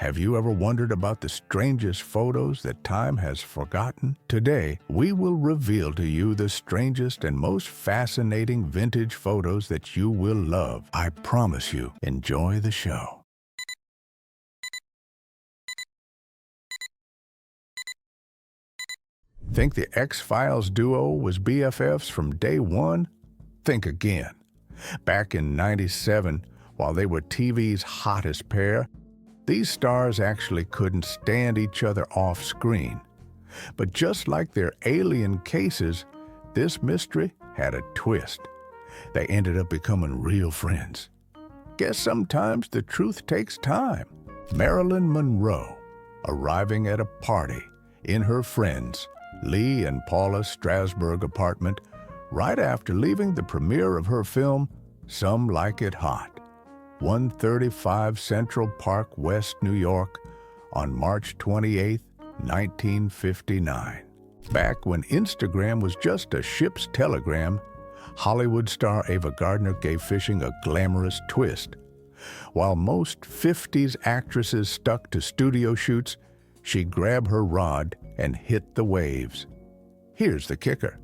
Have you ever wondered about the strangest photos that time has forgotten? Today, we will reveal to you the strangest and most fascinating vintage photos that you will love. I promise you, enjoy the show. Think the X-Files duo was BFFs from day one? Think again. Back in '97, while they were TV's hottest pair, these stars actually couldn't stand each other off screen. But just like their alien cases, this mystery had a twist. They ended up becoming real friends. Guess sometimes the truth takes time. Marilyn Monroe, arriving at a party in her friends' Lee and Paula Strasberg apartment right after leaving the premiere of her film, Some Like It Hot, 135 Central Park West, New York, on March 28, 1959. Back when Instagram was just a ship's telegram, Hollywood star Ava Gardner gave fishing a glamorous twist. While most 50s actresses stuck to studio shoots, she grabbed her rod and hit the waves. Here's the kicker.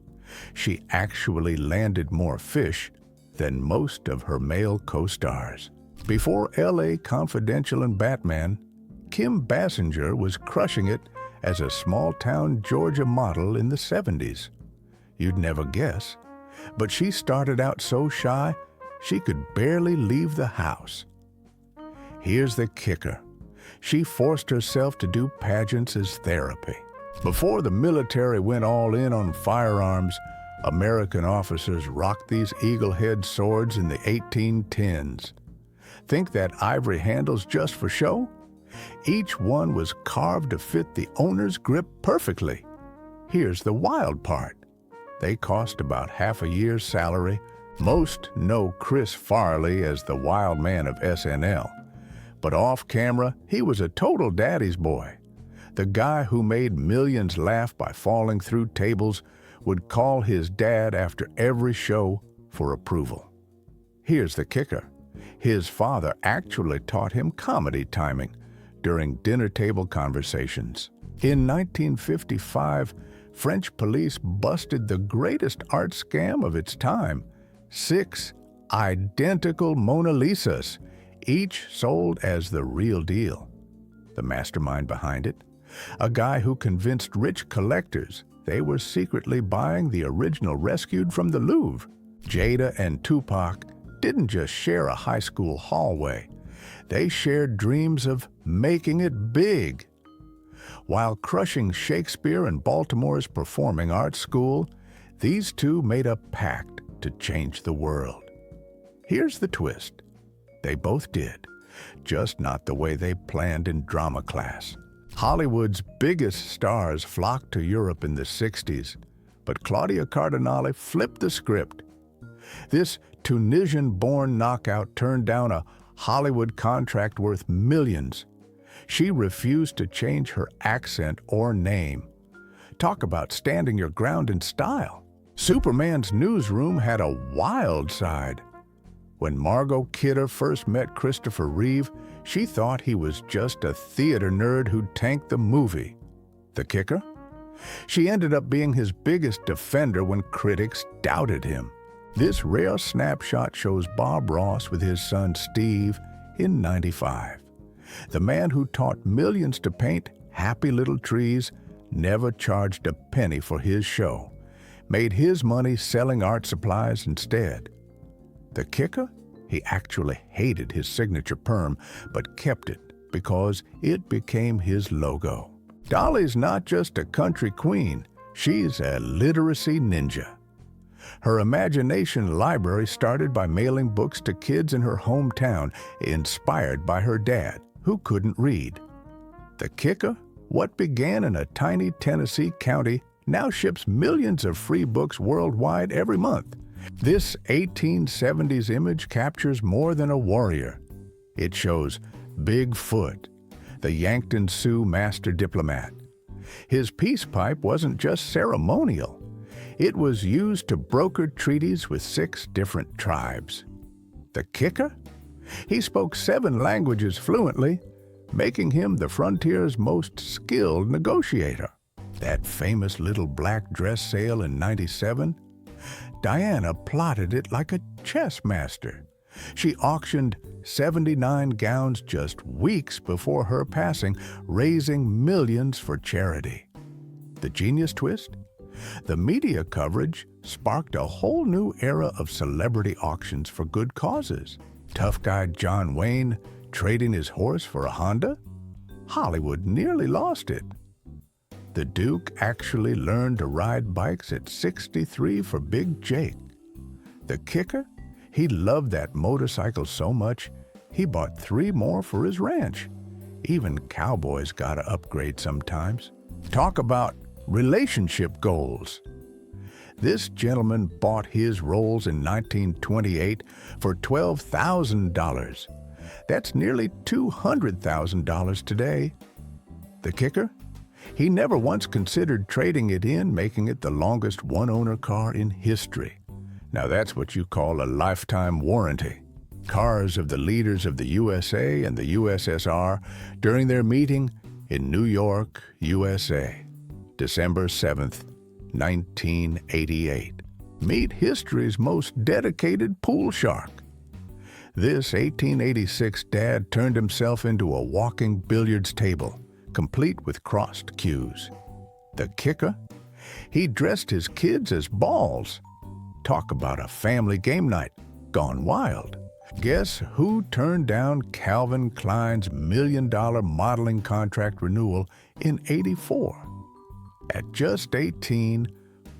She actually landed more fish than most of her male co-stars. Before LA Confidential and Batman, Kim Basinger was crushing it as a small-town Georgia model in the '70s. You'd never guess, but she started out so shy she could barely leave the house. Here's the kicker. She forced herself to do pageants as therapy. Before the military went all in on firearms, American officers rocked these eagle-head swords in the 1810s. Think that ivory handle's just for show? Each one was carved to fit the owner's grip perfectly. Here's the wild part. They cost about half a year's salary. Most know Chris Farley as the wild man of SNL. But off camera, he was a total daddy's boy. The guy who made millions laugh by falling through tables would call his dad after every show for approval. Here's the kicker. His father actually taught him comedy timing during dinner table conversations. In 1955, French police busted the greatest art scam of its time: 6 identical Mona Lisas, each sold as the real deal. The mastermind behind it? A guy who convinced rich collectors they were secretly buying the original rescued from the Louvre. Jada and Tupac didn't just share a high school hallway. They shared dreams of making it big. While crushing Shakespeare and Baltimore's Performing Arts School, these two made a pact to change the world. Here's the twist. They both did, just not the way they planned in drama class. Hollywood's biggest stars flocked to Europe in the '60s, but Claudia Cardinale flipped the script. This Tunisian-born knockout turned down a Hollywood contract worth millions. She refused to change her accent or name. Talk about standing your ground in style. Superman's newsroom had a wild side. When Margot Kidder first met Christopher Reeve, she thought he was just a theater nerd who'd tanked the movie. The kicker? She ended up being his biggest defender when critics doubted him. This rare snapshot shows Bob Ross with his son Steve in '95. The man who taught millions to paint happy little trees never charged a penny for his show, made his money selling art supplies instead. The kicker? He actually hated his signature perm, but kept it because it became his logo. Dolly's not just a country queen, she's a literacy ninja. Her imagination library started by mailing books to kids in her hometown, inspired by her dad, who couldn't read. The kicker? What began in a tiny Tennessee county now ships millions of free books worldwide every month. This 1870s image captures more than a warrior. It shows Bigfoot, the Yankton Sioux master diplomat. His peace pipe wasn't just ceremonial. It was used to broker treaties with 6 different tribes. The kicker? He spoke 7 languages fluently, making him the frontier's most skilled negotiator. That famous little black dress sale in '97? Diana plotted it like a chess master. She auctioned 79 gowns just weeks before her passing, raising millions for charity. The genius twist? The media coverage sparked a whole new era of celebrity auctions for good causes. Tough guy John Wayne trading his horse for a Honda? Hollywood nearly lost it. The Duke actually learned to ride bikes at 63 for Big Jake. The kicker? He loved that motorcycle so much, he bought 3 more for his ranch. Even cowboys gotta upgrade sometimes. Talk about relationship goals. This gentleman bought his Rolls in 1928 for $12,000. That's nearly $200,000 today. The kicker? He never once considered trading it in, making it the longest one-owner car in history. Now that's what you call a lifetime warranty. Cars of the leaders of the USA and the USSR during their meeting in New York, USA, December 7th, 1988. Meet history's most dedicated pool shark. This 1886 dad turned himself into a walking billiards table, complete with crossed cues. The kicker? He dressed his kids as balls. Talk about a family game night gone wild. Guess who turned down Calvin Klein's $1 million modeling contract renewal in '84? At just 18,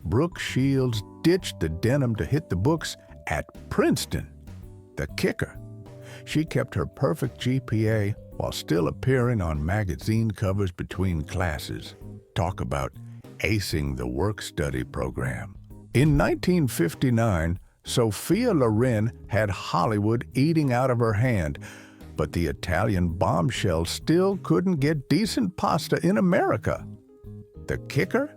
Brooke Shields ditched the denim to hit the books at Princeton. The kicker? She kept her perfect GPA while still appearing on magazine covers between classes. Talk about acing the work-study program. In 1959, Sophia Loren had Hollywood eating out of her hand, but the Italian bombshell still couldn't get decent pasta in America. The kicker?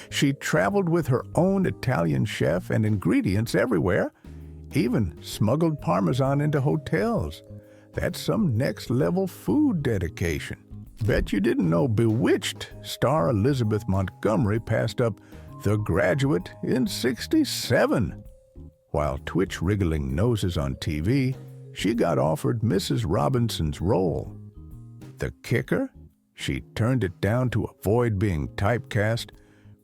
She traveled with her own Italian chef and ingredients everywhere, even smuggled Parmesan into hotels. That's some next-level food dedication. Bet you didn't know Bewitched star Elizabeth Montgomery passed up The Graduate in '67. While twitch-wriggling noses on TV, she got offered Mrs. Robinson's role. The kicker? She turned it down to avoid being typecast,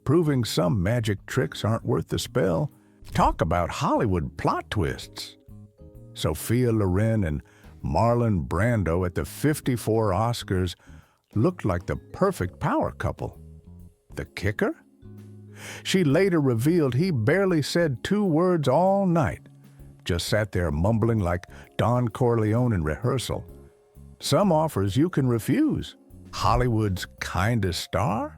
proving some magic tricks aren't worth the spell. Talk about Hollywood plot twists. Sophia Loren and Marlon Brando at the '54 Oscars looked like the perfect power couple. The kicker? She later revealed he barely said 2 words all night, just sat there mumbling like Don Corleone in rehearsal. Some offers you can refuse. Hollywood's kindest star?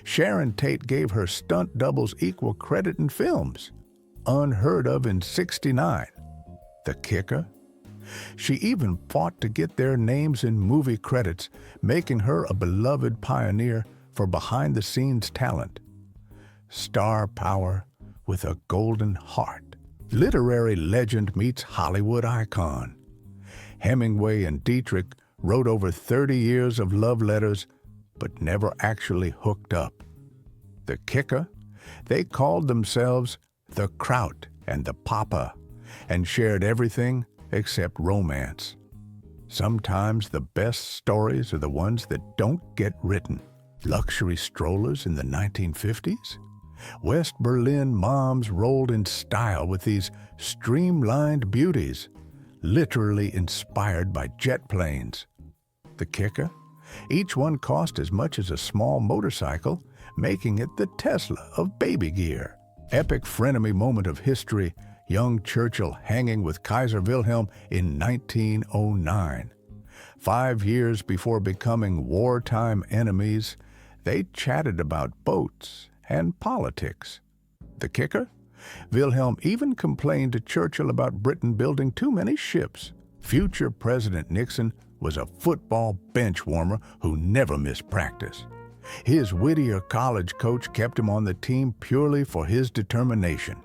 Sharon Tate gave her stunt doubles equal credit in films, unheard of in '69. The kicker? She even fought to get their names in movie credits, making her a beloved pioneer for behind-the-scenes talent. Star power with a golden heart. Literary legend meets Hollywood icon. Hemingway and Dietrich wrote over 30 years of love letters, but never actually hooked up. The kicker? They called themselves the Kraut and the Papa, and shared everything except romance. Sometimes the best stories are the ones that don't get written. Luxury strollers in the 1950s? West Berlin moms rolled in style with these streamlined beauties, literally inspired by jet planes. The kicker? Each one cost as much as a small motorcycle, making it the Tesla of baby gear. Epic frenemy moment of history, young Churchill hanging with Kaiser Wilhelm in 1909. 5 years before becoming wartime enemies, they chatted about boats and politics. The kicker? Wilhelm even complained to Churchill about Britain building too many ships. Future President Nixon was a football bench warmer who never missed practice. His Whittier College coach kept him on the team purely for his determination.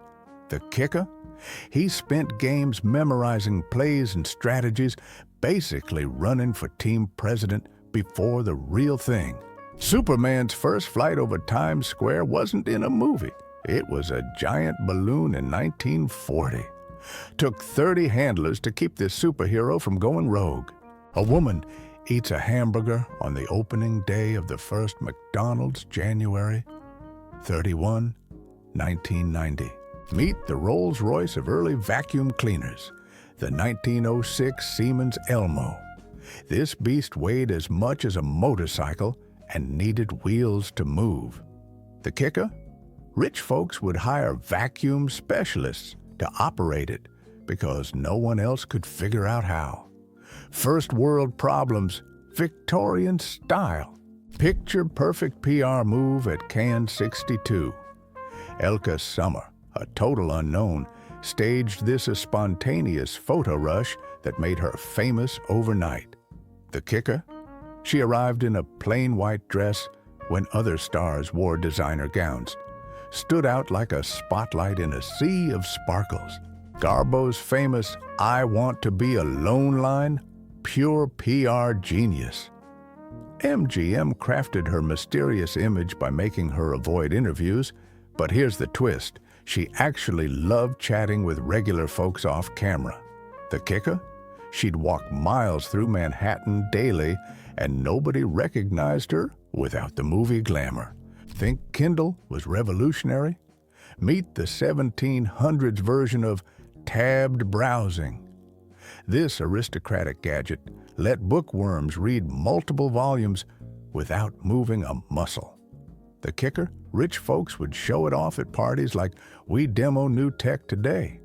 The kicker? He spent games memorizing plays and strategies, basically running for team president before the real thing. Superman's first flight over Times Square wasn't in a movie. It was a giant balloon in 1940. Took 30 handlers to keep this superhero from going rogue. A woman eats a hamburger on the opening day of the first McDonald's, January 31, 1990. Meet the Rolls-Royce of early vacuum cleaners, the 1906 Siemens Elmo. This beast weighed as much as a motorcycle and needed wheels to move. The kicker? Rich folks would hire vacuum specialists to operate it because no one else could figure out how. First world problems, Victorian style. Picture-perfect PR move at Cannes 62. Elka Summer, a total unknown, staged this a spontaneous photo rush that made her famous overnight. The kicker? She arrived in a plain white dress when other stars wore designer gowns. Stood out like a spotlight in a sea of sparkles. Garbo's famous "I want to be alone" line? Pure PR genius. MGM crafted her mysterious image by making her avoid interviews, but here's the twist. She actually loved chatting with regular folks off camera. The kicker? She'd walk miles through Manhattan daily, and nobody recognized her without the movie glamour. Think Kindle was revolutionary? Meet the 1700s version of tabbed browsing. This aristocratic gadget let bookworms read multiple volumes without moving a muscle. The kicker? Rich folks would show it off at parties like we demo new tech today.